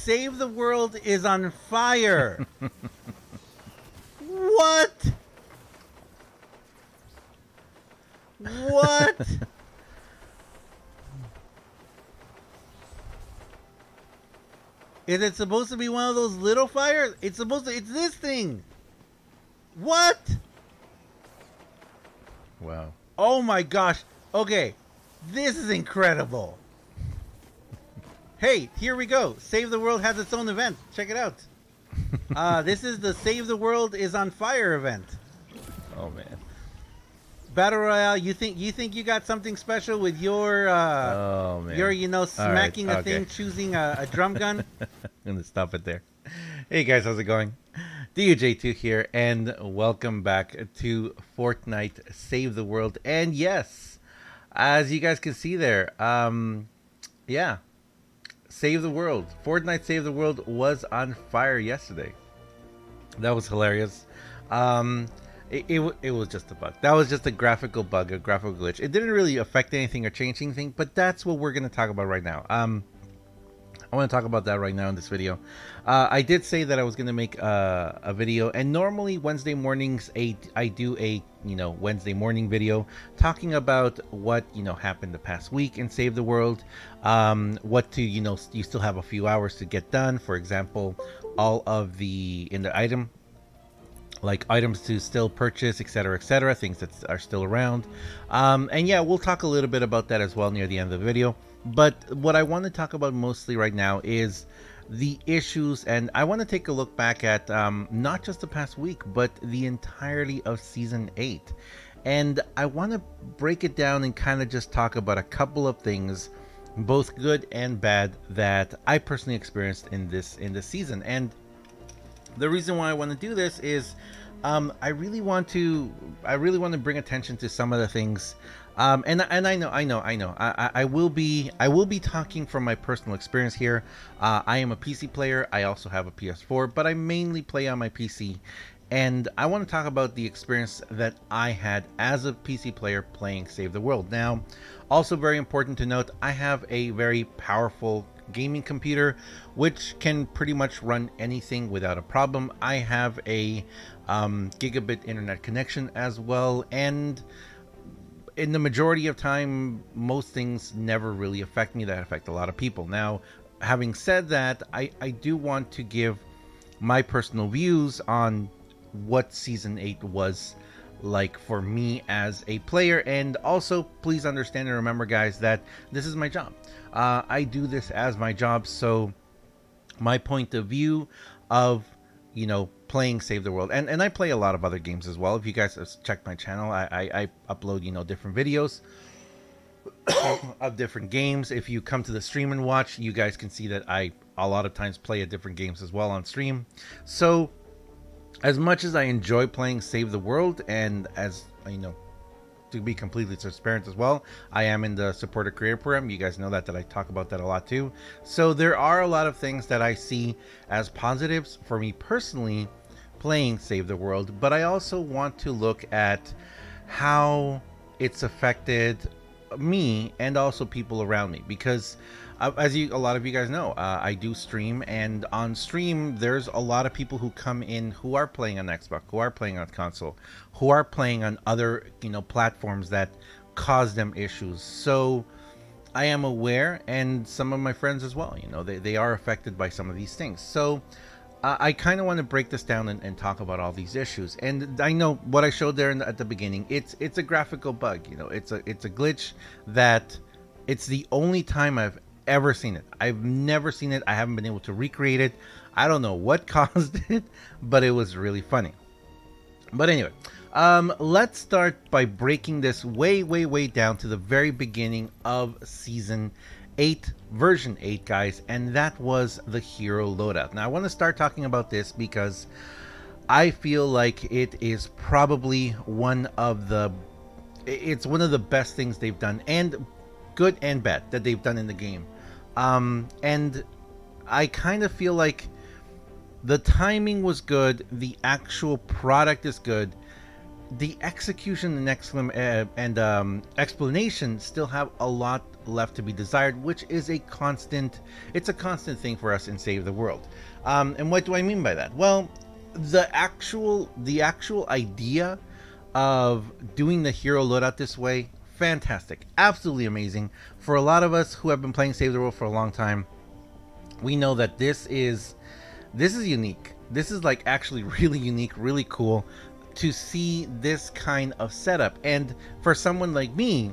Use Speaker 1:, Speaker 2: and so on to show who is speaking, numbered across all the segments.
Speaker 1: Save the World is on fire. What? What? Is it supposed to be one of those little fires? It's this thing. What?
Speaker 2: Wow.
Speaker 1: Oh my gosh. Okay. This is incredible. Hey, here we go. Save the World has its own event. Check it out. This is the Save the World is on Fire event.
Speaker 2: Oh man.
Speaker 1: Battle Royale, you think you got something special with your
Speaker 2: oh man.
Speaker 1: Your smacking a thing, choosing a drum gun?
Speaker 2: I'm gonna stop it there. Hey guys, how's it going? DUJ2 here, and welcome back to Fortnite Save the World. And yes, as you guys can see there, yeah, Save the World. Fortnite Save the World was on fire yesterday. That was hilarious. It was just a bug. That was just a graphical bug, a graphical glitch. It didn't really affect anything or change anything, but that's what we're going to talk about right now. I want to talk about that right now in this video. I did say that I was going to make a video, and normally Wednesday mornings I do a Wednesday morning video talking about what happened the past week in Save the World, what to you still have a few hours to get done. For example, all of the item, like items to still purchase, etc., things that are still around. And yeah, we'll talk a little bit about that as well near the end of the video. But what I want to talk about mostly right now is the issues, and I want to take a look back at not just the past week, but the entirety of Season 8. And I want to break it down and kind of just talk about a couple of things, both good and bad, that I personally experienced in this season. And the reason why I want to do this is I really want to bring attention to some of the things, and I know I will be talking from my personal experience here. I am a PC player. I also have a PS4, but I mainly play on my PC, and I want to talk about the experience that I had as a PC player playing Save the World. Now, also very important to note, I have a very powerful gaming computer which can pretty much run anything without a problem. I have a gigabit internet connection as well, and in the majority of time most things never really affect me that affect a lot of people. Now, having said that, I do want to give my personal views on what Season 8 was like for me as a player. And also, please understand and remember, guys, that this is my job. I do this as my job, so my point of view of playing Save the World, and I play a lot of other games as well. If you guys have checked my channel, I upload different videos of different games. If you come to the stream and watch, you guys can see that I a lot of times play at different games as well on stream. So as much as I enjoy playing Save the World, and as to be completely transparent as well, I am in the supporter creator program. You guys know that I talk about that a lot too. So there are a lot of things that I see as positives for me personally playing Save the World, but I also want to look at how it's affected me and also people around me, because as a lot of you guys know, I do stream, and on stream there's a lot of people who come in who are playing on Xbox, who are playing on console, who are playing on other platforms that cause them issues. So I am aware, and some of my friends as well, they are affected by some of these things. So I kind of want to break this down and talk about all these issues. And I know what I showed there at the beginning, it's a graphical bug. It's a glitch that it's the only time I've ever seen it. I've never seen it. I haven't been able to recreate it. I don't know what caused it, but it was really funny. But anyway, let's start by breaking this way down to the very beginning of Season 8, version 8, guys, and that was the hero loadout. Now I want to start talking about this because I feel like it is probably one of the best things they've done, and good and bad, that they've done in the game. And I kind of feel like the timing was good, the actual product is good, the execution and explanation still have a lot left to be desired, which is a constant thing for us in Save the World. And what do I mean by that? Well, the actual idea of doing the hero loadout this way, fantastic, absolutely amazing. For a lot of us who have been playing Save the World for a long time, we know that this is unique. This is like actually really unique, really cool to see this kind of setup. And for someone like me,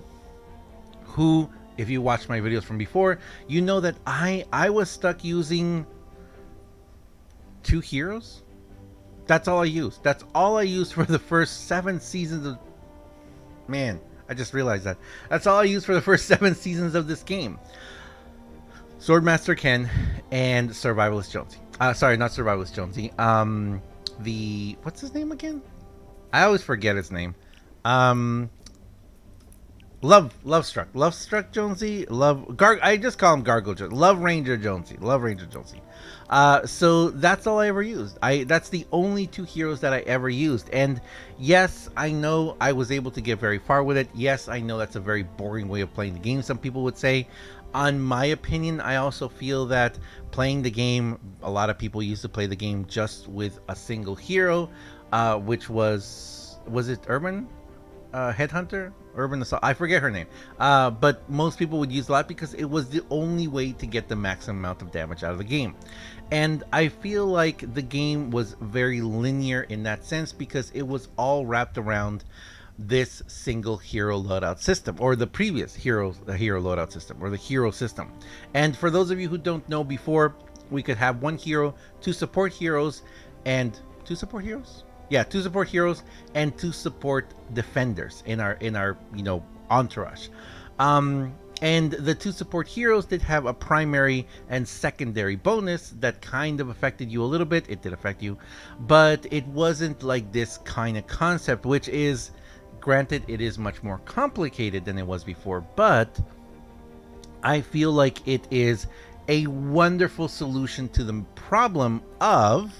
Speaker 2: who, if you watched my videos from before, you know that I was stuck using 2 heroes. That's all I used. That's all I used for the first 7 seasons of... Man, I just realized that. That's all I used for the first 7 seasons of this game. Swordmaster Ken and Survivalist Jonesy. Sorry, not Survivalist Jonesy. The... What's his name again? I always forget his name. Lovestruck Jonesy. I just call him Gargle Jonesy. Love Ranger Jonesy. So that's all I ever used. That's the only 2 heroes that I ever used. And yes, I know I was able to get very far with it. Yes, I know that's a very boring way of playing the game, some people would say. On my opinion, I also feel that playing the game, a lot of people used to play the game just with a single hero, which was it Urban Headhunter? Urban Assault, I forget her name, but most people would use a lot because it was the only way to get the maximum amount of damage out of the game. And I feel like the game was very linear in that sense because it was all wrapped around this single hero loadout system, or the previous hero loadout system, or the hero system. And for those of you who don't know, before we could have 1 hero, 2 support heroes, and 2 support heroes? Yeah, 2 support heroes and 2 support defenders in our entourage. And the 2 support heroes did have a primary and secondary bonus that kind of affected you a little bit. It did affect you, but it wasn't like this kind of concept, which is, granted, it is much more complicated than it was before, but I feel like it is a wonderful solution to the problem of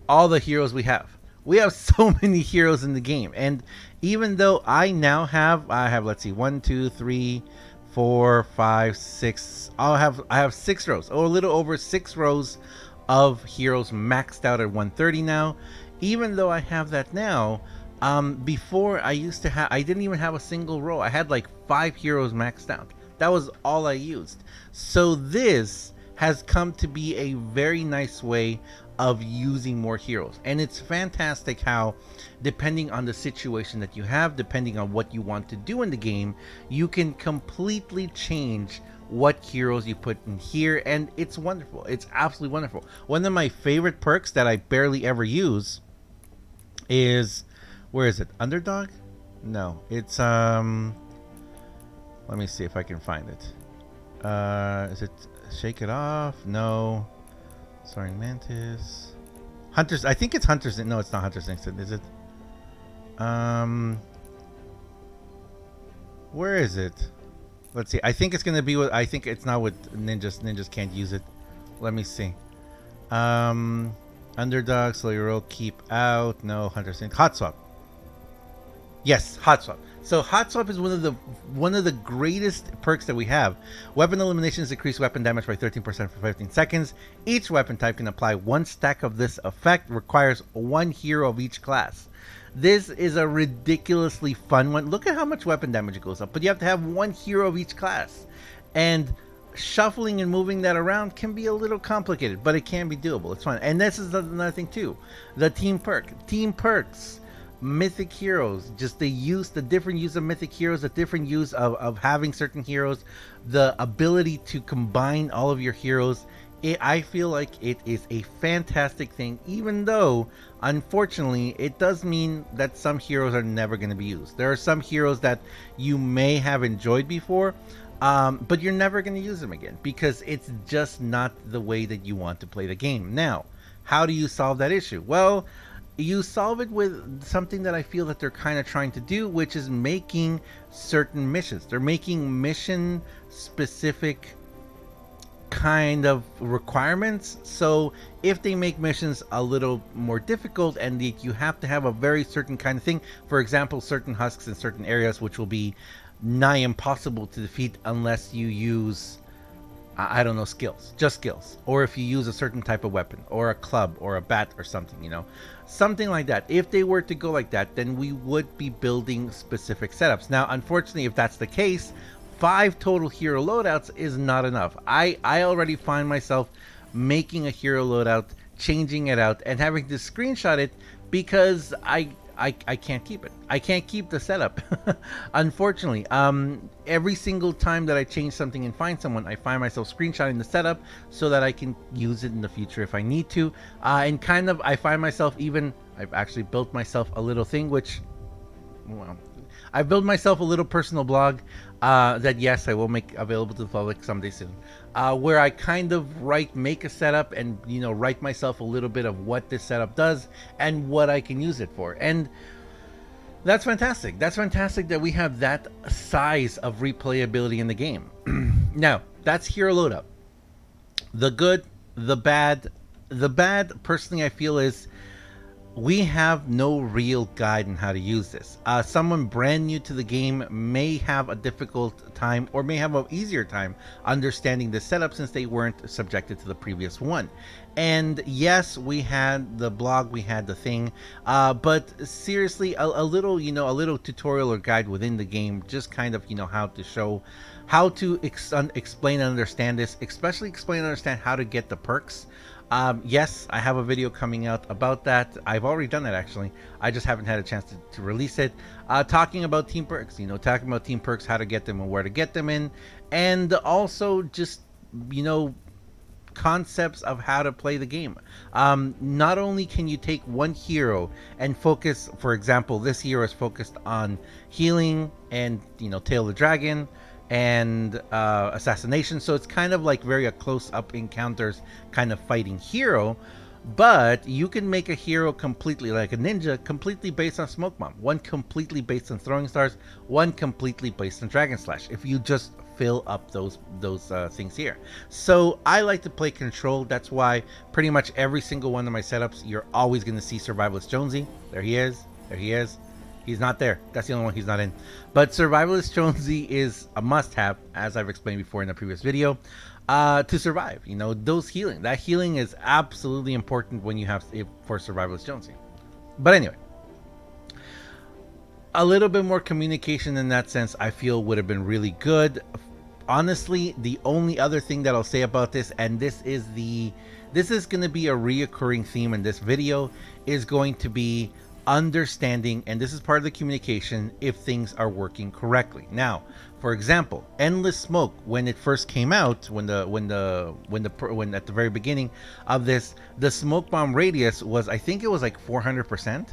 Speaker 2: all the heroes we have. We have so many heroes in the game, and even though I have let's see, 1 2 3 4 5 6, I have 6 rows, a little over 6 rows of heroes maxed out at 130 now. Even though I have that now, before I didn't even have a single row. I had like 5 heroes maxed out. That was all I used. So this has come to be a very nice way of using more heroes, and it's fantastic how, depending on the situation that you have, depending on what you want to do in the game, you can completely change what heroes you put in here, and it's wonderful. It's absolutely wonderful. One of my favorite perks that I barely ever use is, where is it? Underdog? No, it's let me see if I can find it. Is it Shake It Off? No. Soaring Mantis. Hunter's, I think it's Hunter's. No, it's not Hunter's Instinct, is it? Where is it? Let's see. I think it's gonna be with, I think it's not with ninjas. Ninjas can't use it. Let me see. Underdog, slow your roll, keep out. No, Hunter's Instinct. Hot Swap. Yes, Hot Swap. So Hot Swap is one of the greatest perks that we have. Weapon eliminations decrease weapon damage by 13% for 15 seconds. Each weapon type can apply 1 stack of this effect. Requires 1 hero of each class. This is a ridiculously fun one. Look at how much weapon damage it goes up, but you have to have 1 hero of each class. And shuffling and moving that around can be a little complicated, but it can be doable. It's fun. And this is another thing too. The team perk. Team perks. Mythic heroes, just the different use of mythic heroes, the different use of having certain heroes, the ability to combine all of your heroes. I feel like it is a fantastic thing, even though unfortunately it does mean that some heroes are never going to be used. There are some heroes that you may have enjoyed before, but you're never going to use them again because it's just not the way that you want to play the game. Now, how do you solve that issue? Well, you solve it with something that I feel that they're kind of trying to do, which is making certain missions. They're making mission specific kind of requirements. So if they make missions a little more difficult and you have to have a very certain kind of thing, for example, certain husks in certain areas, which will be nigh impossible to defeat unless you use, I don't know, skills, just skills, or if you use a certain type of weapon or a club or a bat or something, you know, something like that. If they were to go like that, then we would be building specific setups. Now, unfortunately, if that's the case, 5 total hero loadouts is not enough. I already find myself making a hero loadout, changing it out, and having to screenshot it because I can't keep it. I can't keep the setup. Unfortunately, every single time that I change something and find someone, I find myself screenshotting the setup so that I can use it in the future if I need to. And kind of, I find myself I've actually built myself a little thing, which, well, I built myself a little personal blog that, yes, I will make available to the public someday soon, where I kind of make a setup and, you know, write myself a little bit of what this setup does and what I can use it for. And that's fantastic. That's fantastic that we have that size of replayability in the game. Now, that's hero loadout. The good, the bad. The bad, personally, I feel is we have no real guide on how to use this. Someone brand new to the game may have a difficult time or may have an easier time understanding the setup since they weren't subjected to the previous one. And yes, we had the blog, we had the thing, but seriously, a little, you know, a little tutorial or guide within the game, just kind of, you know, how to explain and understand this, especially explain and understand how to get the perks. Yes, I have a video coming out about that. I've already done that, actually. I just haven't had a chance to release it. Talking about team perks, you know, talking about team perks, how to get them and where to get them in. And also just, you know, concepts of how to play the game. Not only can you take one hero and focus, for example, this hero is focused on healing and, you know, Tail the Dragon and assassination, so it's kind of like very a close-up encounters kind of fighting hero, but you can make a hero completely like a ninja, completely based on smoke bomb, one completely based on throwing stars, one completely based on dragon slash, if you just fill up those things here. So I like to play control. That's why pretty much every single one of my setups, you're always going to see Survivalist Jonesy. There he is, there he is. He's not there. That's the only one he's not in. But Survivalist Jonesy is a must-have, as I've explained before in a previous video, to survive. You know, those healing. That healing is absolutely important when you have for Survivalist Jonesy. But anyway, a little bit more communication in that sense, I feel would have been really good. Honestly, the only other thing that I'll say about this, and this is going to be a reoccurring theme in this video, is going to be understanding, and this is part of the communication, if things are working correctly. Now, for example, Endless Smoke, when it first came out, when at the very beginning of this, the smoke bomb radius was, I think it was like 400%.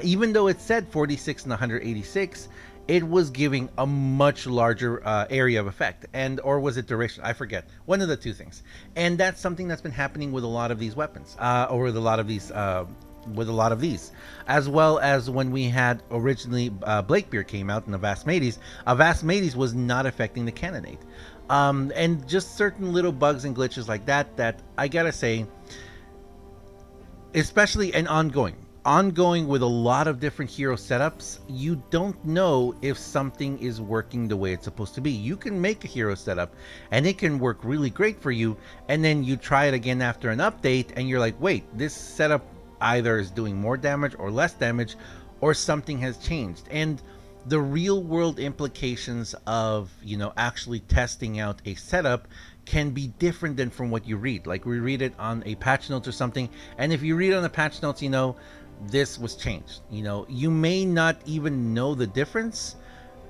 Speaker 2: Even though it said 46 and 186, it was giving a much larger area of effect, or was it duration? I forget. One of the two things. And that's something that's been happening with a lot of these weapons, or with a lot of these, as well as when we had originally Blakebeard came out in Avast Mades was not affecting the cannonade, and just certain little bugs and glitches like that I gotta say, especially and ongoing with a lot of different hero setups, you don't know if something is working the way it's supposed to be. You can make a hero setup and it can work really great for you, and then you try it again after an update and you're like, wait, this setup either is doing more damage or less damage, or something has changed. And the real world implications of, you know, actually testing out a setup can be different than from what you read. Like, we read it on a patch notes or something, and if you read on the patch notes, you know, this was changed, you know, you may not even know the difference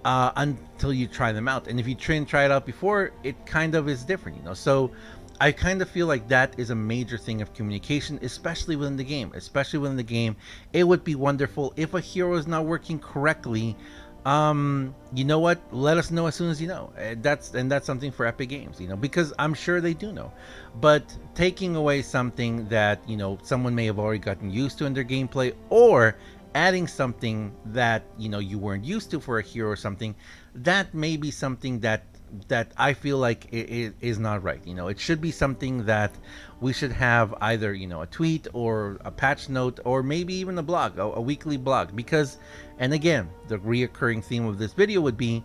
Speaker 2: until you try them out. And if you try it out before, it kind of is different, you know. So I kind of feel like that is a major thing of communication, especially within the game. It would be wonderful if a hero is not working correctly. You know what? Let us know as soon as you know. That's something for Epic Games, you know, because I'm sure they do know. But taking away something that, you know, someone may have already gotten used to in their gameplay, or adding something that, you know, you weren't used to for a hero or something, that may be something that that I feel like it is not right. You know, it should be something that we should have either, you know, a tweet or a patch note or maybe even a blog, a weekly blog. Because, and again, the reoccurring theme of this video would be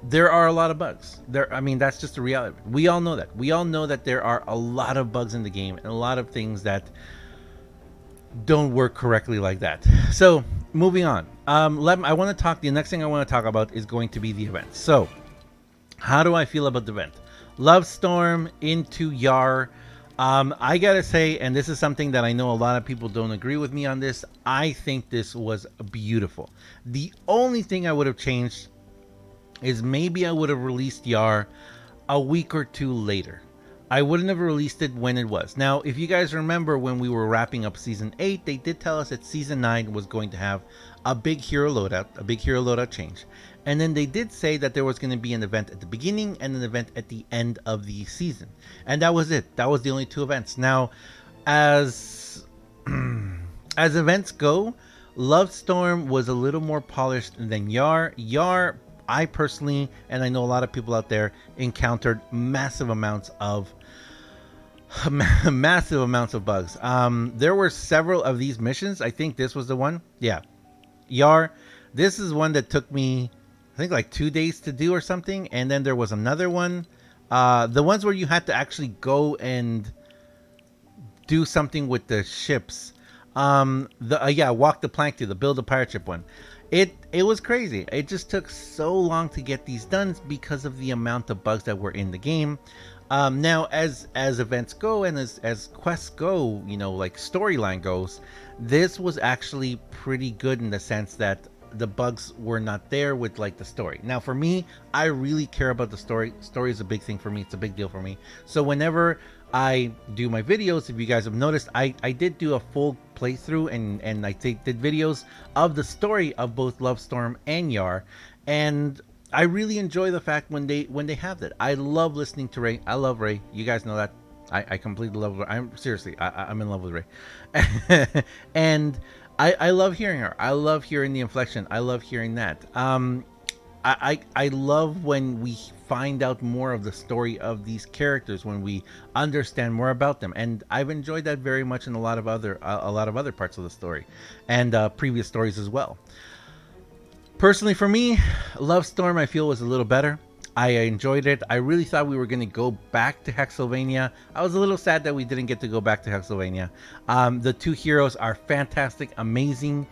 Speaker 2: there are a lot of bugs. I mean, that's just the reality. We all know that. We all know that there are a lot of bugs in the game and a lot of things that don't work correctly like that. So moving on, I want to talk. The next thing I want to talk about is going to be the event. So, how do I feel about the event? Love Storm into Yar. I gotta say, and this is something that I know a lot of people don't agree with me on this. I think this was beautiful. The only thing I would have changed is maybe I would have released Yar a week or two later. I wouldn't have released it when it was. Now, if you guys remember when we were wrapping up Season 8, they did tell us that Season 9 was going to have a big hero loadout change. And then they did say that there was going to be an event at the beginning and an event at the end of the season. And that was it. That was the only two events. Now, as events go, Love Storm was a little more polished than Yar. Yar, I personally, and I know a lot of people out there, encountered massive amounts of bugs. There were several of these missions. I think this was the one. Yeah, Yar. This is one that took me, I think, like 2 days to do or something. And then there was another one. The ones where you had to actually go and do something with the ships. Walk the plank to the build a pirate ship one. It was crazy. It just took so long to get these done because of the amount of bugs that were in the game. Now, as events go and as quests go, you know, like storyline goes, this was actually pretty good in the sense that the bugs were not there with like the story. Now, for me, I really care about the story. Story is a big thing for me. It's a big deal for me. So whenever I do my videos, if you guys have noticed, I did do a full playthrough and I did videos of the story of both Love Storm and Yar, and I really enjoy the fact when they have that. I love listening to Ray. I love Ray. You guys know that. I completely love her. I'm in love with Ray. And I love hearing her. I love hearing the inflection. I love hearing that. I love when we find out more of the story of these characters, when we understand more about them, and I've enjoyed that very much in a lot of other parts of the story and previous stories as well. Personally, for me, Love Storm I feel was a little better. I enjoyed it. I really thought we were going to go back to Hexylvania. I was a little sad that we didn't get to go back to Hexylvania. The two heroes are fantastic, amazing,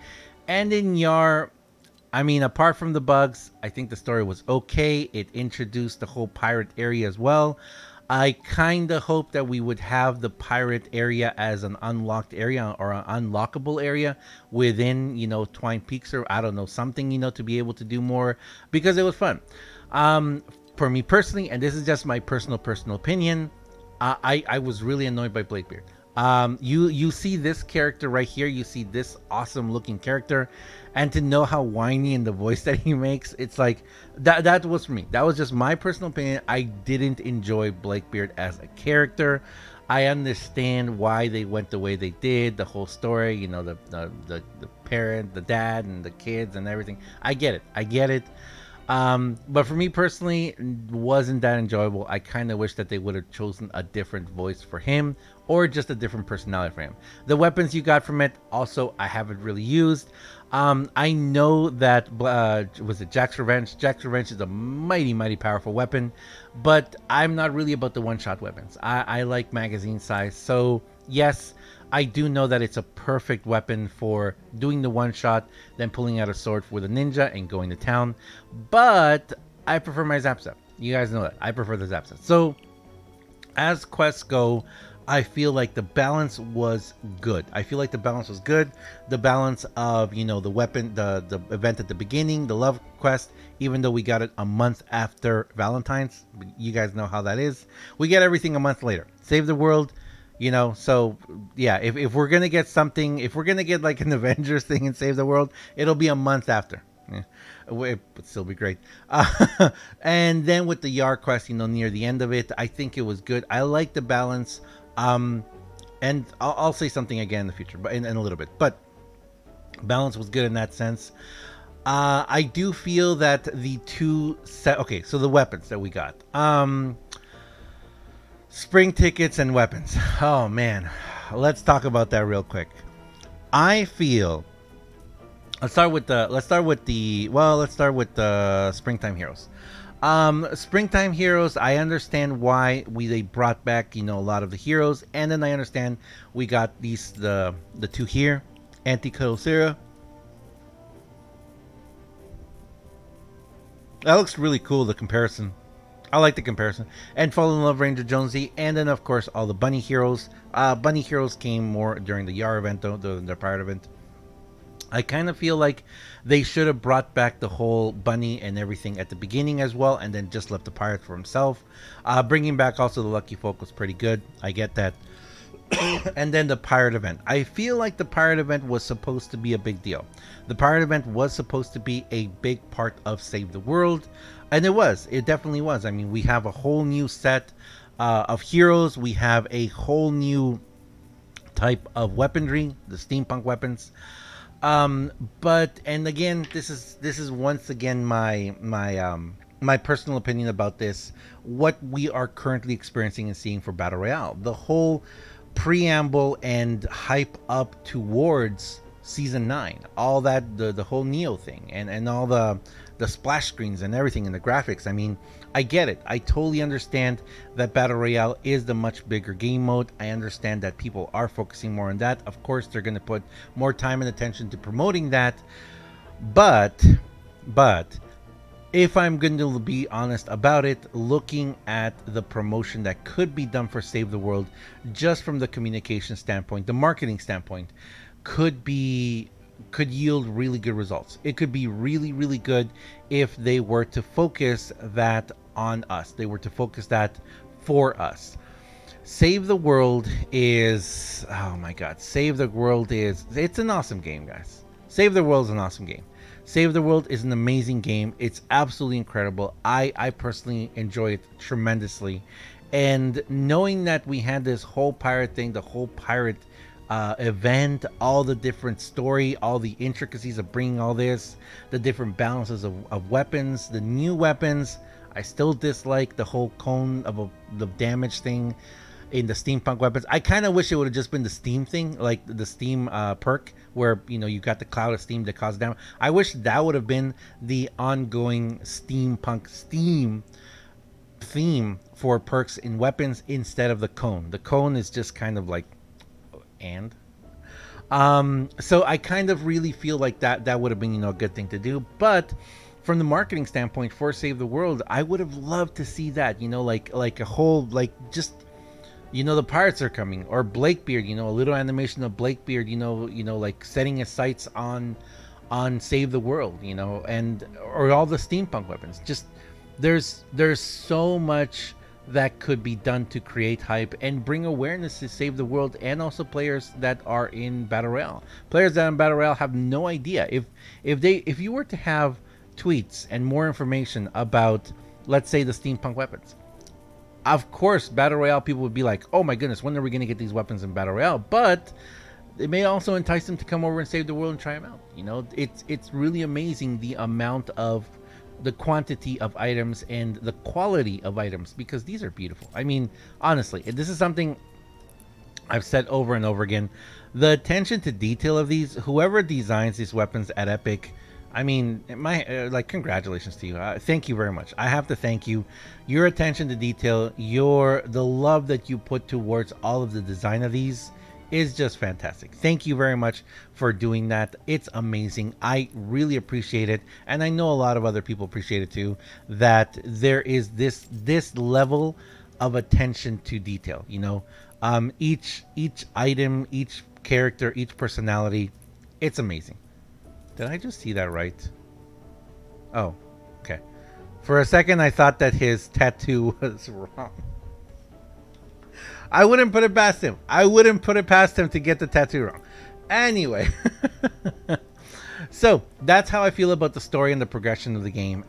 Speaker 2: and in Yar, I mean, apart from the bugs, I think the story was okay. It introduced the whole pirate area as well. I kind of hope that we would have the pirate area as an unlocked area or an unlockable area within, you know, Twine Peaks or I don't know, something, you know, to be able to do more, because it was fun. For me personally, and this is just my personal opinion, I was really annoyed by Blakebeard. You see this character right here, you see this awesome looking character, and to know how whiny in the voice that he makes, it's like that was for me. That was just my personal opinion. I didn't enjoy Blakebeard as a character. I understand why they went the way they did, the whole story, you know, the parent, the dad, and the kids and everything. I get it. But for me personally, it wasn't that enjoyable. I kind of wish that they would have chosen a different voice for him or just a different personality for him. The weapons you got from it, also, I haven't really used. I know that, was it Jack's Revenge? Jack's Revenge is a mighty powerful weapon, but I'm not really about the one-shot weapons. I like magazine size, so yes, I do know that it's a perfect weapon for doing the one shot, then pulling out a sword with a ninja and going to town. But I prefer my Zap Zap. You guys know that. I prefer the Zap Zap. So as quests go, I feel like the balance was good. The balance of, you know, the weapon, the event at the beginning, the love quest, even though we got it a month after Valentine's. You guys know how that is. We get everything a month later. Save the world. You know, so yeah, if we're gonna get something, if we're gonna get like an Avengers thing and Save the World, it'll be a month after. Yeah, it would still be great. And then with the Yar quest, you know, near the end of it, I think it was good. I like the balance. And I'll say something again in the future, but in a little bit. But balance was good in that sense. I do feel that the two set. Okay, so the weapons that we got. Spring tickets and weapons. Oh man, let's talk about that real quick. I feel. Let's start with the springtime heroes. Springtime heroes. I understand why they brought back, a lot of the heroes, and then I understand we got the two here, Anti-Cosera. That looks really cool. The comparison, I like the comparison. And Fall in Love Ranger Jonesy, and then of course all the bunny heroes. Bunny heroes came more during the Yar event, though, the pirate event. I kind of feel like they should have brought back the whole bunny and everything at the beginning as well, and then just left the pirate for himself. Bringing back also the Lucky Folk was pretty good. I get that. And then the pirate event. I feel like the pirate event was supposed to be a big deal. The pirate event was supposed to be a big part of Save the World, and it was. It definitely was. I mean, we have a whole new set of heroes. We have a whole new type of weaponry, the steampunk weapons. But and again, this is once again my personal opinion about this. What we are currently experiencing and seeing for Battle Royale, the whole preamble and hype up towards Season 9, all that, the whole Neo thing, and all the splash screens and everything and the graphics. I mean, I get it. I totally understand that Battle Royale is the much bigger game mode. I understand that people are focusing more on that. Of course, they're going to put more time and attention to promoting that. But if I'm going to be honest about it, looking at the promotion that could be done for Save the World, just from the communication standpoint, the marketing standpoint, could yield really good results. It could be really, really good if they were to focus that on us. They were to focus that for us. Save the World is, oh my God, Save the World it's an awesome game, guys. Save the World is an awesome game. Save the World is an amazing game. It's absolutely incredible. I personally enjoy it tremendously. And knowing that we had this whole pirate thing, the whole pirate event, all the different story, all the intricacies of bringing all this, the different balances of weapons, the new weapons. I still dislike the whole cone of the damage thing in the steampunk weapons. I kind of wish it would have just been the steam thing, like the steam perk, where you got the cloud of steam that causes damage. I wish that would have been the ongoing steampunk theme for perks in weapons instead of the cone. The cone is just kind of like, so I kind of really feel like that would have been a good thing to do. But from the marketing standpoint for Save the World, I would have loved to see that, like a whole, like, just the pirates are coming, or Blakebeard, a little animation of Blakebeard, like setting his sights on Save the World, and or all the steampunk weapons. Just there's so much that could be done to create hype and bring awareness to Save the World, and also players that are in Battle Royale. Players that are in Battle Royale have no idea. If you were to have tweets and more information about, let's say, the steampunk weapons, of course Battle Royale people would be like, oh my goodness, when are we going to get these weapons in Battle Royale? But it may also entice them to come over and Save the World and try them out. It's really amazing the amount of, the quantity of items and the quality of items, because these are beautiful. I mean, honestly, this is something I've said over and over again. The attention to detail of these, whoever designs these weapons at Epic, I mean, congratulations to you. Thank you very much. I have to thank you. Your attention to detail, the love that you put towards all of the design of these is just fantastic. Thank you very much for doing that. It's amazing. I really appreciate it, and I know a lot of other people appreciate it too, that there is this level of attention to detail. Each item, each character, each personality, it's amazing. Did I just see that right? Oh, okay. For a second I thought that his tattoo was wrong. I wouldn't put it past him. I wouldn't put it past him to get the tattoo wrong. Anyway. So that's how I feel about the story and the progression of the game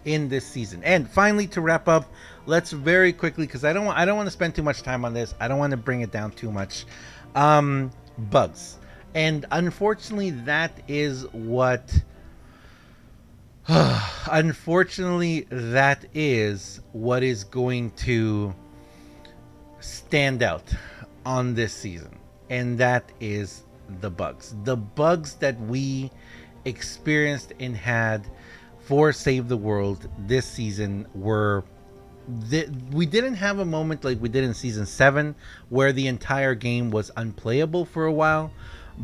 Speaker 2: in this season. And finally, to wrap up, let's very quickly, because I don't want to spend too much time on this. I don't want to bring it down too much. Bugs. And unfortunately, that is what Unfortunately, that is what is going to stand out on this season, and that is the bugs. The bugs that we experienced and had for Save the World this season were we didn't have a moment like we did in season 7 where the entire game was unplayable for a while,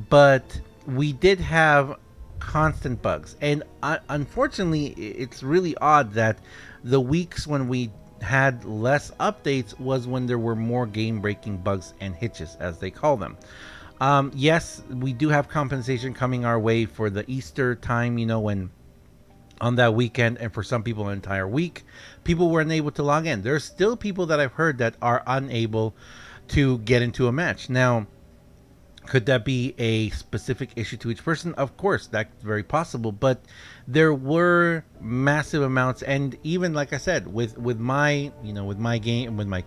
Speaker 2: but we did have constant bugs. And unfortunately, it's really odd that the weeks when we had less updates was when there were more game breaking bugs and hitches, as they call them. Yes, we do have compensation coming our way for the Easter time, when on that weekend, and for some people an entire week, people weren't able to log in. There's still people that I've heard that are unable to get into a match. Now, could that be a specific issue to each person? Of course, that's very possible. But there were massive amounts, and even like I said, with my with my game, with my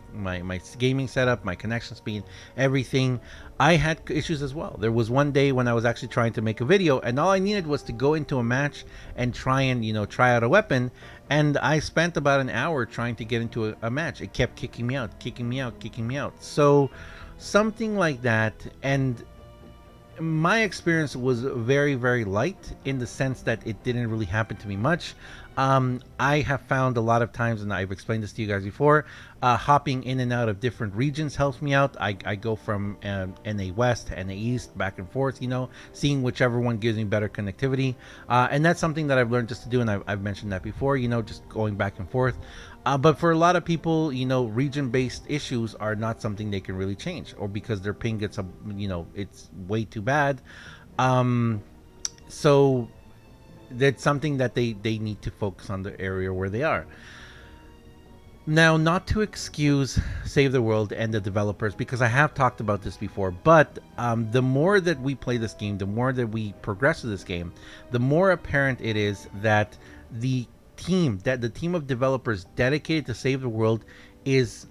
Speaker 2: gaming setup, my connection speed, everything, I had issues as well. There was one day when I was actually trying to make a video, and all I needed was to go into a match and try out a weapon, and I spent about an hour trying to get into a match. It kept kicking me out, kicking me out, kicking me out. So something like that. And my experience was very, very light in the sense that it didn't really happen to me much. I have found a lot of times, and I've explained this to you guys before, hopping in and out of different regions helps me out. I go from NA West to NA East, back and forth, seeing whichever one gives me better connectivity. And that's something that I've learned just to do, and I've mentioned that before, just going back and forth. But for a lot of people, region-based issues are not something they can really change, or because their ping gets, it's way too bad. So that's something that they need to focus on the area where they are. Now, not to excuse Save the World and the developers, because I have talked about this before, but the more that we play this game, the more that we progress with this game, the more apparent it is that the team of developers dedicated to Save the World is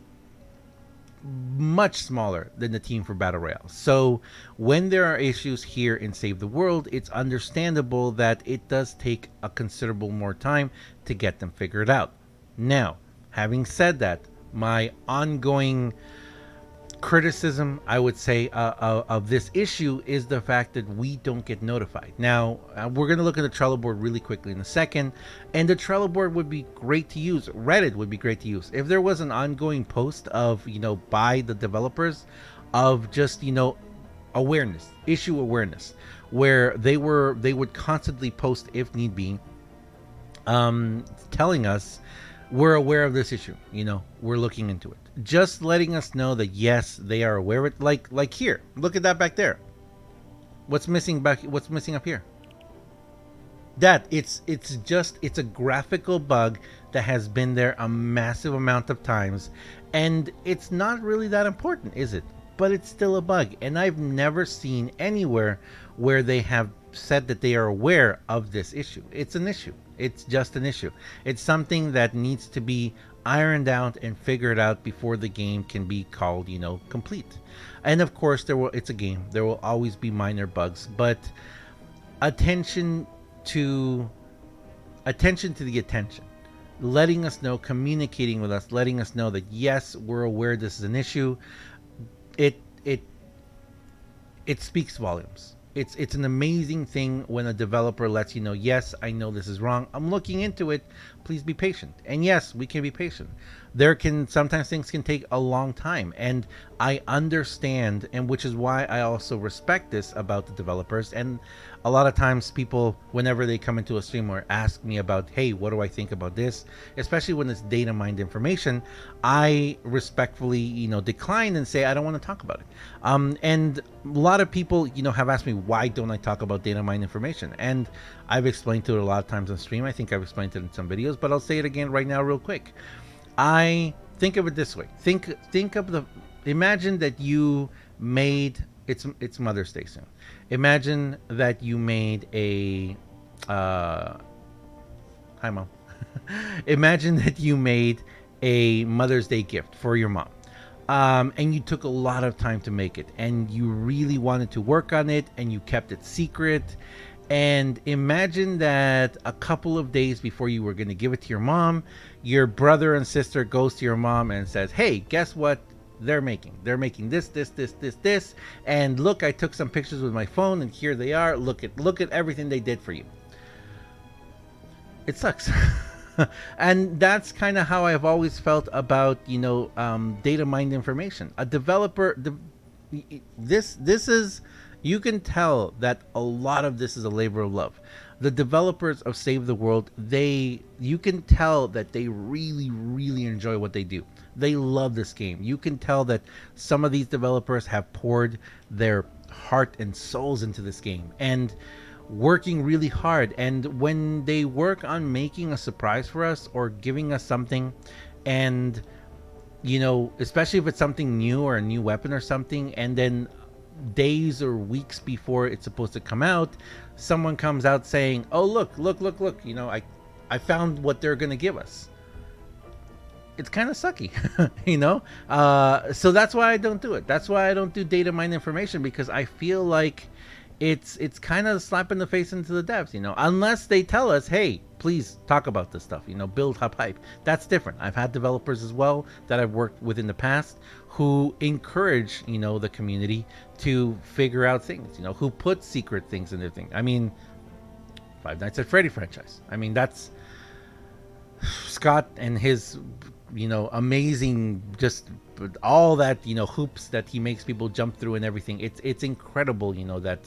Speaker 2: much smaller than the team for Battle Royale. So when there are issues here in Save the World, it's understandable that it does take a considerable more time to get them figured out. Now, having said that, my ongoing criticism, I would say, of this issue is the fact that we don't get notified. Now, we're going to look at the Trello board really quickly in a second, and the Trello board would be great to use. Reddit would be great to use. If there was an ongoing post of, by the developers of just, awareness, issue awareness, where they would constantly post if need be, telling us, we're aware of this issue, we're looking into it. Just letting us know that yes, they are aware of it. Like here, look at that back there. What's missing up here? That it's a graphical bug that has been there a massive amount of times, and it's not really that important, is it? But it's still a bug, and I've never seen anywhere where they have said that they are aware of this issue. It's an issue. It's just an issue. It's something that needs to be ironed out and figured out before the game can be called, complete. And of course, it's a game. There will always be minor bugs, but attention to the attention. Letting us know, communicating with us, letting us know that yes, we're aware this is an issue. It speaks volumes. It's an amazing thing when a developer lets you know, yes, I know this is wrong. I'm looking into it. Please be patient. And yes, we can be patient. Sometimes things can take a long time, and I understand, and which is why I also respect this about the developers. And a lot of times people, whenever they come into a stream or ask me about, hey, what do I think about this, especially when it's data mined information, I respectfully, decline and say I don't want to talk about it. And a lot of people, have asked me, why don't I talk about data mined information? And I've explained to it a lot of times on stream. I think I've explained it in some videos, but I'll say it again right now real quick. I think of it this way. Imagine that you made, it's Mother's Day soon. Imagine that you made a, hi mom. Imagine that you made a Mother's Day gift for your mom. And you took a lot of time to make it, and you really wanted to work on it, and you kept it secret, And imagine that a couple of days before you were going to give it to your mom, your brother and sister goes to your mom and says, hey, guess what they're making? They're making this, this. And look, I took some pictures with my phone and here they are. Look at everything they did for you. It sucks. And that's kind of how I've always felt about, data mined information. A developer, this is, you can tell that a lot of this is a labor of love. The developers of Save the World, you can tell that they really, really enjoy what they do. They love this game. You can tell that some of these developers have poured their heart and souls into this game and working really hard. And when they work on making a surprise for us or giving us something, and especially if it's something new or a new weapon or something, and then days or weeks before it's supposed to come out, someone comes out saying, oh, look, I found what they're gonna give us. It's kind of sucky. So that's why I don't do it. That's why I don't do data mine information, because I feel like it's kind of a slap in the face into the devs, unless they tell us, hey, please talk about this stuff, build up hype. That's different. I've had developers as well that I've worked with in the past who encourage, the community to figure out things, who put secret things in their thing. I mean, Five Nights at Freddy franchise. I mean, that's Scott and his, amazing, just all that, hoops that he makes people jump through and everything. It's incredible, that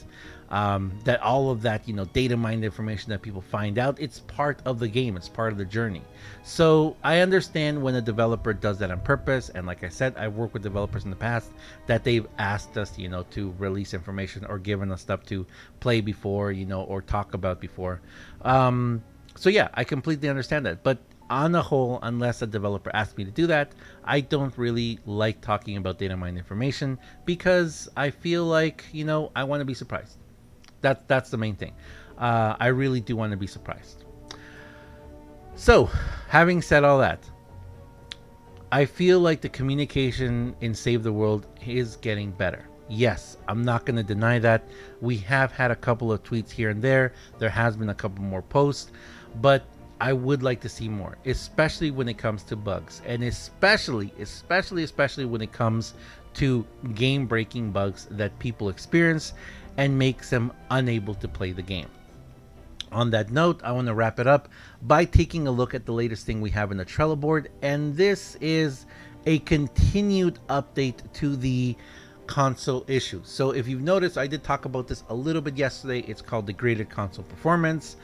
Speaker 2: that all of that, data mined information that people find out, it's part of the game, it's part of the journey. So I understand when a developer does that on purpose, and like I said, I've worked with developers in the past that they've asked us, to release information or given us stuff to play before, or talk about before. So yeah, I completely understand that. But on the whole, unless a developer asks me to do that, I don't really like talking about data mine information, because I feel like, I want to be surprised. That's the main thing. I really do want to be surprised. So, having said all that, I feel like the communication in Save the World is getting better. Yes, I'm not going to deny that. We have had a couple of tweets here and there. There has been a couple more posts, but I would like to see more, especially when it comes to bugs, and especially when it comes to game-breaking bugs that people experience and makes them unable to play the game. On that note, I want to wrap it up by taking a look at the latest thing we have in the Trello board, and this is a continued update to the console issues. So if you've noticed, I did talk about this a little bit yesterday. It's called degraded console performance.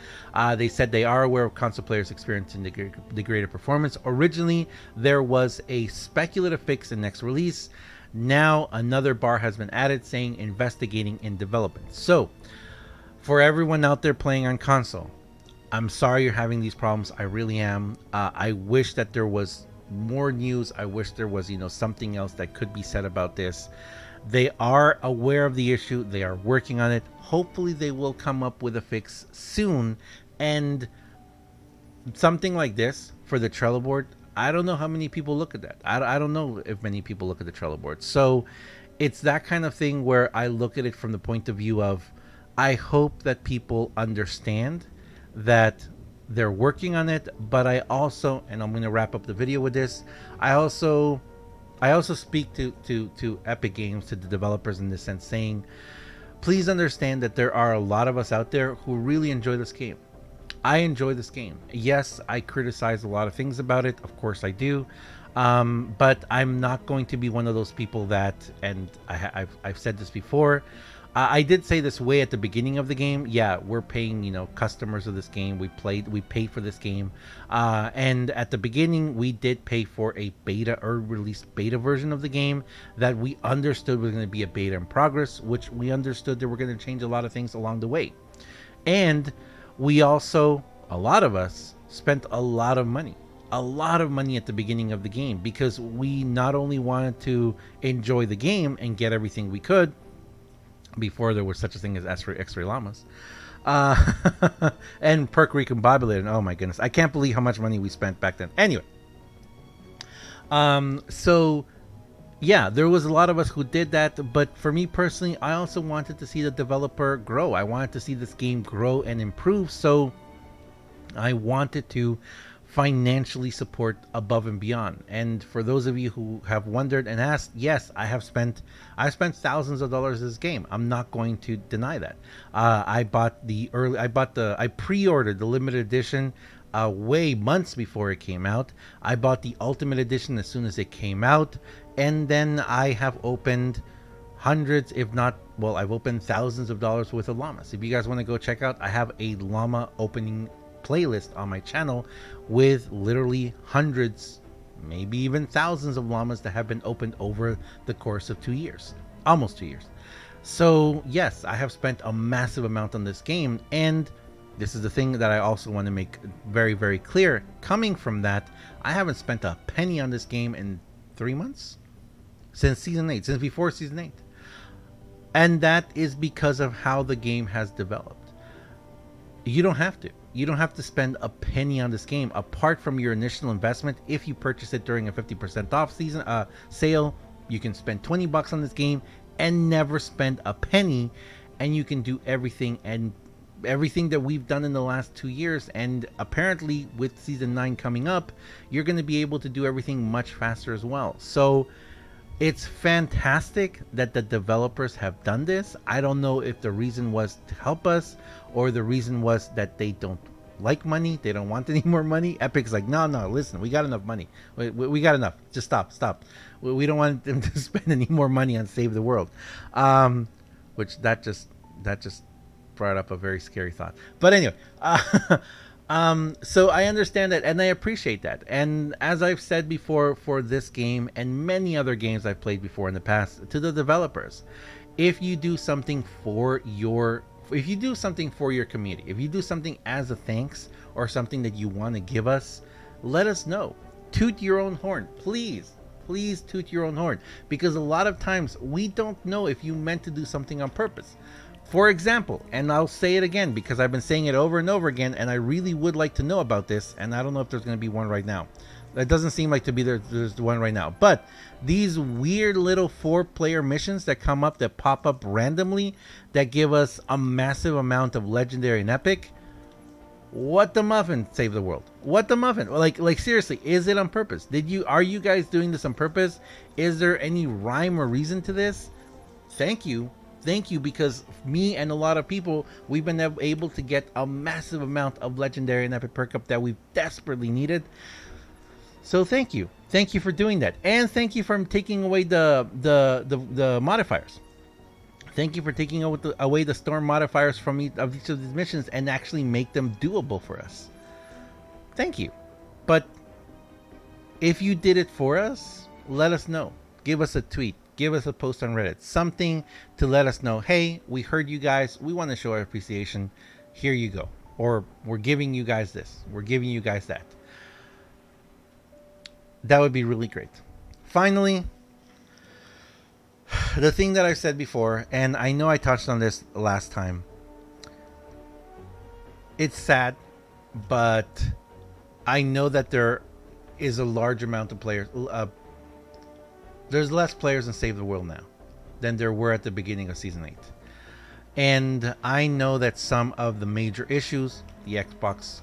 Speaker 2: They said they are aware of console players experiencing degraded performance. Originally, there was a speculative fix in next release. Now another bar has been added saying investigating in development. So for everyone out there playing on console, I'm sorry you're having these problems. I really am. I wish that there was more news. I wish there was, something else that could be said about this. They are aware of the issue. They are working on it. Hopefully they will come up with a fix soon. And something like this for the Trello board, I don't know how many people look at that. I don't know if many people look at the Trello board. So it's that kind of thing where I look at it from the point of view of, I hope that people understand that they're working on it. But I also, and I'm going to wrap up the video with this, I also speak to Epic Games, to the developers in this sense, saying, please understand that there are a lot of us out there who really enjoy this game. I enjoy this game. Yes, I criticize a lot of things about it. Of course I do. But I'm not going to be one of those people that, and I've said this before, I did say this way at the beginning of the game. Yeah, we're paying, customers of this game. We paid for this game. And at the beginning, we did pay for a beta or released beta version of the game that we understood was going to be a beta in progress, which we understood that we're going to change a lot of things along the way. And we also, a lot of us, spent a lot of money at the beginning of the game, because we not only wanted to enjoy the game and get everything we could, before there was such a thing as X-ray llamas, and perk recombobulated. Oh my goodness, I can't believe how much money we spent back then. Anyway, so yeah, there was a lot of us who did that, but for me personally, I also wanted to see the developer grow. I wanted to see this game grow and improve, so I wanted to financially support above and beyond. And for those of you who have wondered and asked, yes, I've spent thousands of dollars in this game. I'm not going to deny that. I pre-ordered the limited edition way months before it came out. I bought the ultimate edition as soon as it came out, and then I have opened hundreds, if not, well, I've opened thousands of dollars worth of llamas. If you guys want to go check out, I have a llama opening playlist on my channel with literally hundreds, maybe even thousands of llamas that have been opened over the course of 2 years, almost 2 years. So yes, I have spent a massive amount on this game, and this is the thing that I also want to make very, very clear. Coming from that, I haven't spent a penny on this game in 3 months, since Season 8, since before Season 8. And that is because of how the game has developed. You don't have to. You don't have to spend a penny on this game, apart from your initial investment. If you purchase it during a 50% off season sale, you can spend 20 bucks on this game and never spend a penny, and you can do everything that we've done in the last 2 years. And apparently with Season 9 coming up, you're going to be able to do everything much faster as well. So it's fantastic that the developers have done this. I don't know if the reason was to help us, or the reason was that they don't like money. They don't want any more money. Epic's like, no, listen, we got enough money. We got enough. Just stop. We don't want them to spend any more money on Save the World. Which that just brought up a very scary thought. But anyway, so I understand that, and I appreciate that. And as I've said before, for this game and many other games I've played before in the past, to the developers, if you do something for your community, if you do something as a thanks or something that you want to give us, let us know. Toot your own horn, please toot your own horn, because a lot of times we don't know if you meant to do something on purpose. For example, and I'll say it again because I've been saying it over and over again, and I really would like to know about this, and I don't know if there's going to be one right now. It doesn't seem like to be there's one right now. But these weird little 4-player missions that come up, that pop up randomly, that give us a massive amount of legendary and epic. What the muffin, Save the World? What the muffin? Like seriously, is it on purpose? Are you guys doing this on purpose? Is there any rhyme or reason to this? Thank you, because me and a lot of people, we've been able to get a massive amount of legendary and epic perk up that we've desperately needed. So thank you for doing that, and thank you for taking away the modifiers. Thank you for taking away the storm modifiers from each of these missions and actually make them doable for us. Thank you. But if you did it for us, let us know. Give us a tweet. Give us a post on Reddit. Something to let us know, hey, we heard you guys. We want to show our appreciation. Here you go. Or we're giving you guys this. We're giving you guys that. That would be really great. Finally, the thing that I've said before, and I know I touched on this last time. It's sad, but I know that there is a large amount of players. There's less players in Save the World now than there were at the beginning of Season 8. And I know that some of the major issues, the Xbox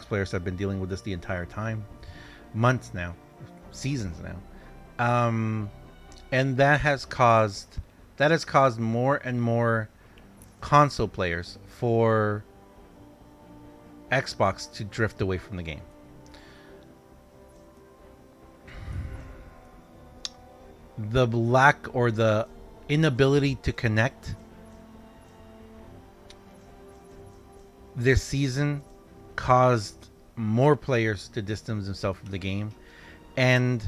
Speaker 2: players have been dealing with this the entire time, months now, seasons now, and that has caused more and more console players for Xbox to drift away from the game. The lack or the inability to connect this season caused more players to distance themselves from the game. And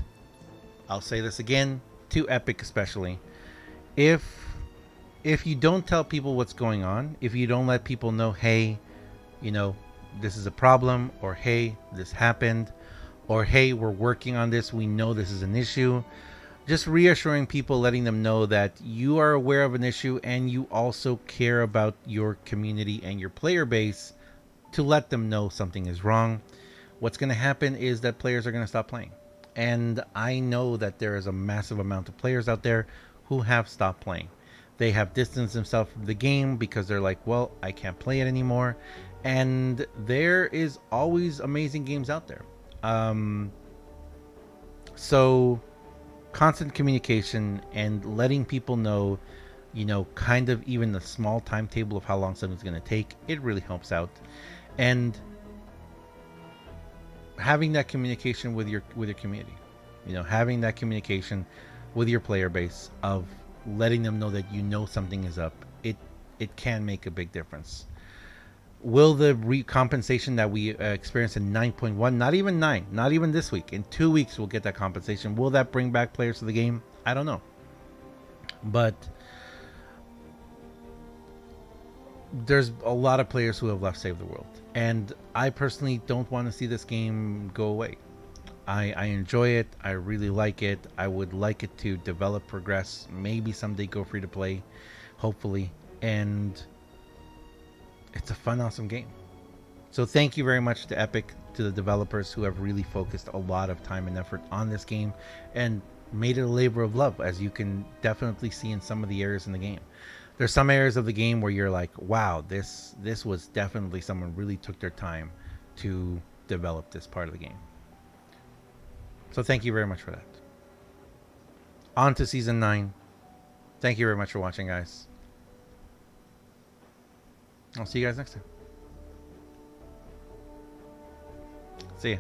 Speaker 2: I'll say this again, to Epic especially, if you don't tell people what's going on, if you don't let people know, hey, you know, this is a problem, or hey, this happened, or hey, we're working on this, we know this is an issue, just reassuring people, letting them know that you are aware of an issue and you also care about your community and your player base, to let them know something is wrong. What's going to happen is that players are going to stop playing. And I know that there is a massive amount of players out there who have stopped playing. They have distanced themselves from the game because they're like, well, I can't play it anymore. And there is always amazing games out there. So constant communication and letting people know, you know, kind of even the small timetable of how long something's going to take, it really helps out. And having that communication with your community, you know, having that communication with your player base of letting them know that you know something is up, it can make a big difference. Will the compensation that we experienced in 9.1, not even 9, not even this week, in 2 weeks we'll get that compensation. Will that bring back players to the game? I don't know, but there's a lot of players who have left Save the World, and I personally don't want to see this game go away. I enjoy it. I really like it. I would like it to develop, progress, maybe someday go free to play, hopefully. And it's a fun, awesome game. So thank you very much to Epic, to the developers who have really focused a lot of time and effort on this game and made it a labor of love, as you can definitely see in some of the areas in the game. There's some areas of the game where you're like, wow, this was definitely someone really took their time to develop this part of the game. So thank you very much for that. On to Season 9. Thank you very much for watching, guys. I'll see you guys next time. See ya.